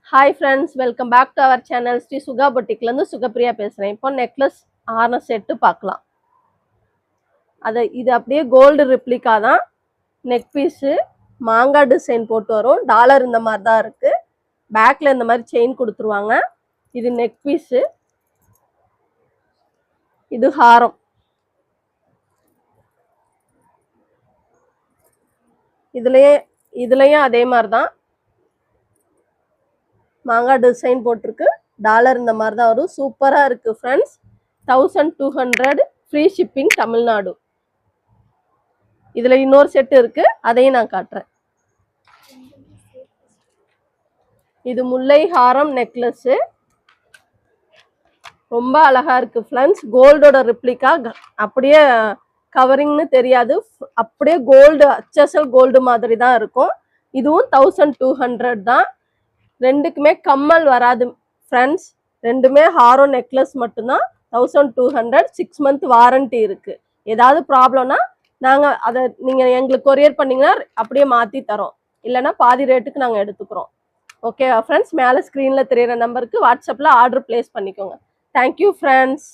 Hi friends, welcome back to our channel. Sri Suga பொட்டிக்லேருந்து சுகப்பிரியா பேசுகிறேன். இப்போ நெக்லஸ் ஆன செட்டு பார்க்கலாம். இது அப்படியே கோல்டு ரிப்ளிகா தான். நெக் பீஸு மாங்காய் டிசைன் போட்டு வரும். டாலர் இந்த மாதிரி தான் இருக்குது. பேக்கில் இந்த மாதிரி செயின் கொடுத்துருவாங்க. இது நெக் பீஸு, இது ஹாரம். இதுலேயும் அதே மாதிரி தான் மாங்காய் டிசைன் போட்டிருக்கு. டாலர் இந்த மாதிரி தான் வரும். சூப்பராக இருக்குது ஃப்ரெண்ட்ஸ். 1200 free shipping Tamil Nadu. இதில் இன்னொரு செட்டு இருக்குது, அதையும் நான் காட்டுறேன். இது முல்லை ஹாரம் நெக்லஸ்ஸு, ரொம்ப அழகாக இருக்குது ஃப்ரெண்ட்ஸ். கோல்டோட ரிப்ளிகா, அப்படியே கவரிங்னு தெரியாது, அப்படியே கோல்டு அச்சசல் கோல்டு மாதிரி தான் இருக்கும். இதுவும் 1200 தான். ரெண்டுக்குமே கம்மல் வராது ஃப்ரெண்ட்ஸ். ரெண்டுமே ஹாரம் நெக்லஸ் மட்டும்தான். 1200. 6 மந்த் வாரண்டி இருக்குது. ஏதாவது ப்ராப்ளம்னா நாங்கள் அதை நீங்கள் எங்களுக்கு கொரியர் பண்ணிங்கன்னா அப்படியே மாற்றி தரோம், இல்லைன்னா பாதி ரேட்டுக்கு நாங்கள் எடுத்துக்கிறோம். ஓகே ஃப்ரெண்ட்ஸ், மேலே ஸ்க்ரீனில் தெரியிற நம்பருக்கு வாட்ஸ்அப்பில் ஆர்டர் பிளேஸ் பண்ணிக்கோங்க. Thank you friends.